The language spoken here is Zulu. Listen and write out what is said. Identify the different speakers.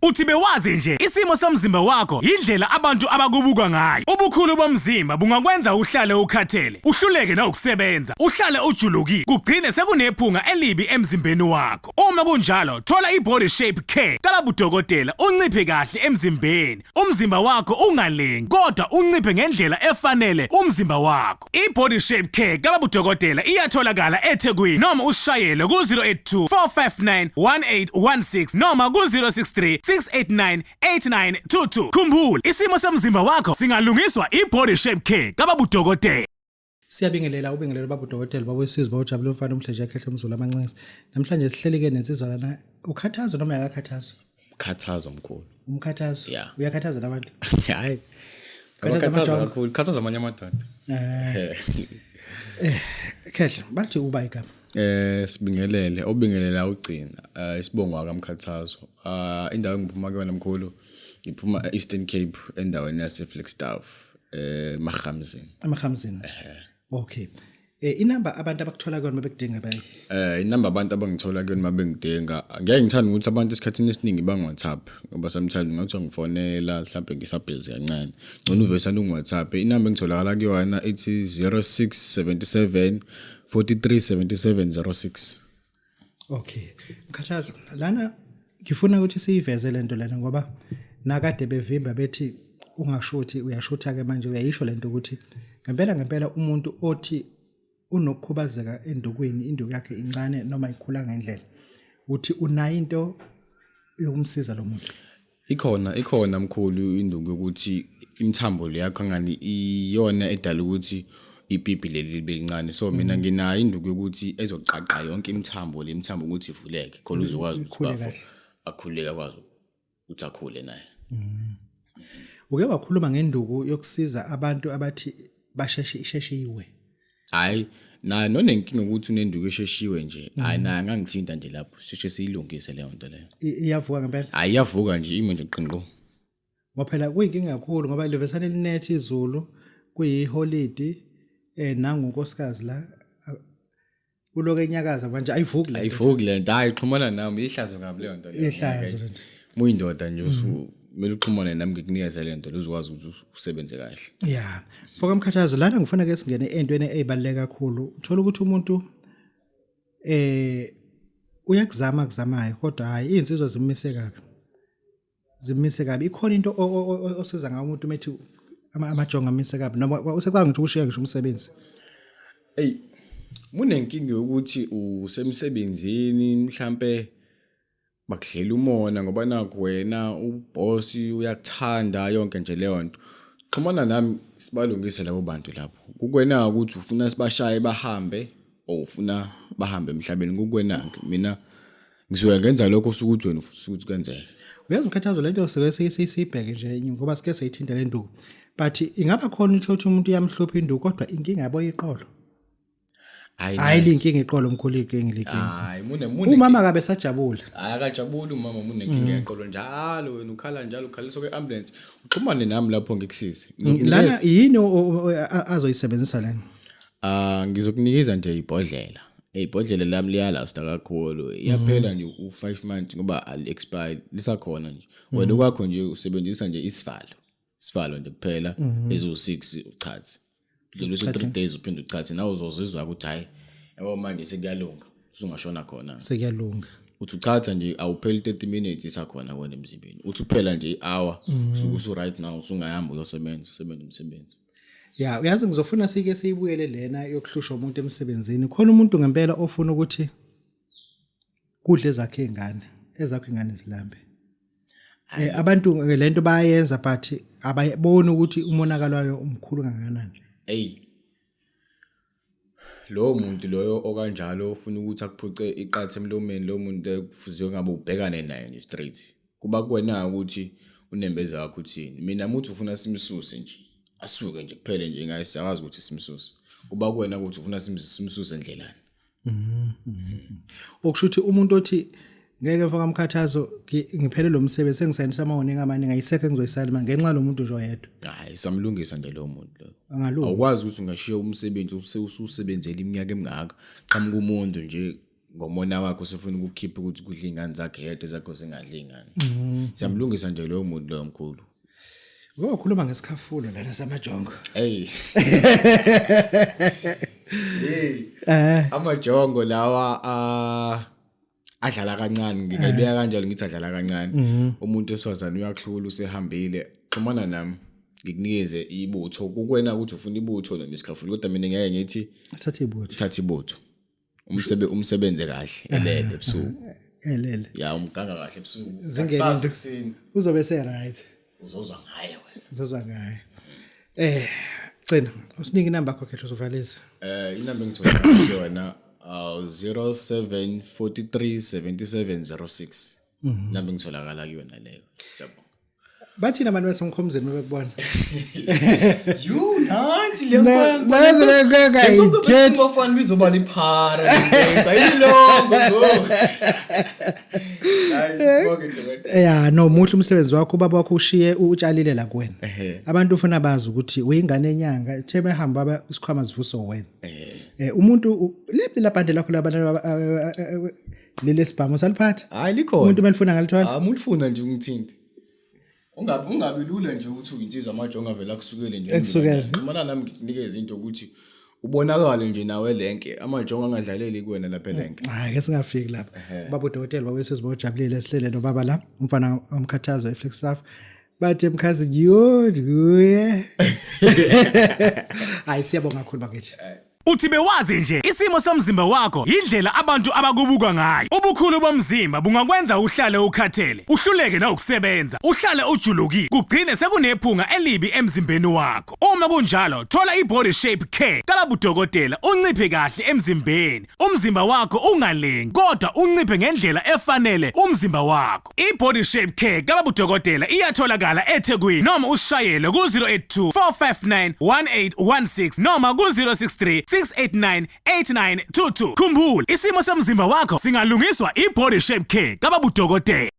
Speaker 1: Uthi bewazi nje isimo somzimba wakho indlela abantu abakubuka ngayo. Ubukhulu bomzimba bungakwenza uhlale ukhathele, uhluleke na ukusebenza, uhlale ujulukile, kugcine sekunephunga elibi emzimbeni wakho. Uma kunjalo, thola i-body shape care kaBabu Dokotela unciphe kahle emzimbeni. Umzimba wakho ungalengi kodwa unciphe ngendlela efanele umzimba wakho. I-body shape care kaBabu Dokotela iyatholakala eThekwini noma ushayele ku-082 459 1816 noma ku-063 689 8922. Khumbula, isimo somzimba wakho singalungiswa i-body shape care kaBabu Dokotela.
Speaker 2: Siyabingelela ubingelelo Babu Dokotela babuyisizwe bawujabule umfana umhleje yakhe umzulu amanqinsi. Namhlanje sihleleke nensizwa lana ukhathazo noma yakakhathazo?
Speaker 3: Mkhathazo mkhulu.
Speaker 2: Umkhathazo?
Speaker 3: Yeah.
Speaker 2: Uyakhathaza nabantu?
Speaker 3: Hayi. Akhathaza kakhulu, khathaza amanye amadoda.
Speaker 2: Khehle, bathi uba igama.
Speaker 3: Sibingelele, obingelela ugcina. Isibongo akamkhathazo. Indawo engiphuma kuyona mkhulu, ngiphuma Eastern Cape endaweni yase Flagstaff, Maghamzini.
Speaker 2: Maghamzini. Okay. Inamba abantu abakuthola kuyona mabekudinga bayi.
Speaker 3: Inamba abantu abangithola kuyona mabengidinga. Ngeke ngithanda ukuthi abantu esikhathini esiningi bangu-WhatsApp ngoba sometimes ngathi ngifonela mhlawumbe ngisabhizi kancane. Ngcono uvesana ku-WhatsApp. Inamba engitholakala kuyona ithi 0677 437706.
Speaker 2: Okay. Mkhathazo, lana ngifuna ukuthi siyiveze lento lena ngoba nakade bevimba bethi ungashuthi uyashutha ke manje uyayisho lento ukuthi ngempela umuntu othi unokukhubazeka endukweni induku yakhe incane noma ikhula ngendlela uthi unayo into yokumsiza lo muntu.
Speaker 3: Ikhona mkhulu induku ukuthi imthambo yakho ngani iyona edala ukuthi ipipi leli lincane. So mina nginayo induku ukuthi ezoqaqa yonke imthambo ukuthi ivuleke khona uzokwazi ukuthi akhuleka kwazi ukuthi akhule naye.
Speaker 2: Uke wakhuluma ngenduku yokusiza abantu abathi basheshiwe.
Speaker 3: Hayi, nonenkinga ukuthi unenduku esheshiwe nje. Hayi naye ngangithinta nje lapho sisheshe siyilungise leyo nto leyo.
Speaker 2: Iyavuka ngempela?
Speaker 3: Hayi iyavuka nje ime nje qinqo.
Speaker 2: Ngoba phela kuyinkinga kakhulu ngoba livesane linethi izulu kuyiholiday nangu unkosikazi la uloke enyakaza manje ayivuki le.
Speaker 3: Ayivuki le nto. Hayi xhumana nami ihlazo ngabe leyo nto leyo.
Speaker 2: Ihlazo.
Speaker 3: Muyindoda nje kumele uxhumane nami ngikunikeza le nto uzokwazi ukuthi usebenze kahle.
Speaker 2: Yeah. Foka Mkhathazo lana ngifuna ke singene entweni ezibaleka kakhulu. Uthola ukuthi umuntu uyakuzamayo kodwa hayi insizwa zimise kabi. Ikhona into osiza ngayo umuntu methi amajonga amise kabi noma usecanga ukuthi ushiye ngisho umsebenzi.
Speaker 3: Hey, munenkinga ukuthi usemsebenzini mhlambe bakudlela umona ngoba nakho wena uboss uyakuthanda yonke nje leyo nto. Xhumana nami sibalungise labo bantu lapho. Kukwena ukuthi ufuna sibashaye bahambe or ufuna bahambe emhlabeni kukwena mina ngisuke ngenza lokho sokuthi wena ufuthi kwenzeke.
Speaker 2: Uyazi Mkhathazo lento siyibheke nje ngoba sike sayithinta le nduku. But ingaba khona ukuthi umuntu yamhlupha induku kodwa inkinga yabo yiqolo. Hayi linkinga iqolo mkhulu inkinga likinga.
Speaker 3: Hayi mune
Speaker 2: umama kabe sajabula.
Speaker 3: Hayi akajabula umama munenkinga eqolo njalo wena ukhala njalo ukhaliswa kweambulance. Uxhumane nami lapho ngikusize.
Speaker 2: Lana yini azoyisebenzisa lana?
Speaker 3: Ngizokunikeza nje ibhodlela. Ibhodlela lami liyalasta kakhulu. Iyaphela nje u5 months ngoba ali expire lisakhona nje. Wena kwakho nje usebenzisa nje isivalo nje kuphela ezo6 uchathi. Dlulisa 3 days uphinde uchathi nawe uzozizwa ukuthi hayi yabo manje sekuyalunga usungashona khona.
Speaker 2: Sekuyalunga.
Speaker 3: Uthi uchatha nje awupheli 30 minutes isakhona wena emzimbeni. Uthi uphela nje i-hour usuku right now usungahamba uyosebenza umsebenzi.
Speaker 2: Yeah, uyazi ngizofuna sike siyibuyele lena yokuhlusha umuntu emsebenzini. Khona umuntu ngempela ofuna ukuthi kudle zakhe ingane zilambe. Abantu lento bayenza but abayibona ukuthi umonakalo wayo umkhulu kangakanani.
Speaker 3: Hey. Lo muntu loyo okanjalo ufuna ukuthi akuphuce iqathe emlomeni lo muntu ekufuziwe ngabe ubhekane naye nje straight. Kuba kuwena ukuthi unembeza yakho uthini. Mina muthi ufuna simsuse nje. Asuke nje kuphele nje ngayisiyazi ukuthi simsuse. Kuba kuwena ukuthi ufuna simsuse endlelani.
Speaker 2: Okushuthi umuntu othi ngeke mfaka Mkhathazo ngiphele lo msebenzi sengisayinisa amahoninga amaningi ayisekho engizoyisala ngenxa lo muntu nje oyedwa.
Speaker 3: Hayi samlungisa nje lo muntu lo.
Speaker 2: Angalungi.
Speaker 3: Awukwazi ukuthi ungashiya umsebenzi ususebenzela iminyaka emingaka. Qhamuka umuntu nje ngomona wakho usufuna ukukhipha ukuthi kudla ingane zakhe yedwa zakho singadli ingane siyamlungisa nje loyo muntu lo mkhulu
Speaker 2: Ngokhuluma ngesikhafulo lana samajongo
Speaker 3: hey amajongo lawa adlala kancane ngingayibeka kanjalo ngithi adlala kancane umuntu eswazana uyakhulula usehambile xhumana nami ngikunikeze ibutho kukwena ukuthi ufuna ibutho nesikhafula kodwa mina ngeke ngithi thatha ibutho umsebenze kahle elele ebusuku
Speaker 2: elele
Speaker 3: ya umganga kahle ebusuku
Speaker 2: zingene
Speaker 3: kuseni
Speaker 2: uzobe se right
Speaker 3: uzozwa ngaye wena
Speaker 2: uzozwa ngaye cina usinike inamba yakho khetho uzovalisa
Speaker 3: inamba engithola yona 07437706 namba ngitholakala kuyona leyo siyabonga
Speaker 2: bathina abantu basengkhomzeni bebona
Speaker 3: you nansi le
Speaker 2: ngeke
Speaker 3: bafana bizoba liphara bayilongo
Speaker 2: yeah no muhle umsebenzi wakho baba wakho ushiye utshalile la kuwena abantu ufuna bazi ukuthi uyingane enyanga thebe hamba isikhwama zivuso wena umuntu lephi lapande lakho labantu lele sibhamu saliphatha
Speaker 3: hayi likhona
Speaker 2: umuntu manifuna ngalithola
Speaker 3: umulifuna nje ungithinte ungabi lula nje ukuthi uyinsizwa amajonga vela kusukele nje mina nami ngikunikeza into ukuthi ubonakala nje nawe lenke amajonga angadlaleli kuwena lapha lenke
Speaker 2: hayi ke singafiki lapha Babu Dokotela babesizibojabulile sihlele no baba la umfana Mkhathazo eflex staff bathi mkhazi yuye hayi siyabonga kakhulu bakithi
Speaker 1: Uthi bewazi nje isimo somzimba wakho indlela abantu abakubuka ngayo. Ubukhulu bomzimba bungakwenza uhlale ukhathele, uhluleke na ukusebenza, uhlale ujulukile, kugcine sekunephunga elibi emzimbeni wakho. Uma kunjalo, thola iBody Shape Care kaBabu Dokotela unciphe kahle emzimbeni. Umzimba wakho ungalengi, kodwa unciphe ngendlela efanele umzimba wakho. iBody Shape Care kaBabu Dokotela iyatholakala eThekwini noma usishayele ku 082 459 1816 noma ku 063 6898922. Khumbula, isimo somzimba wakho singalungiswa iBody Shape Care kaBabu Dokotela.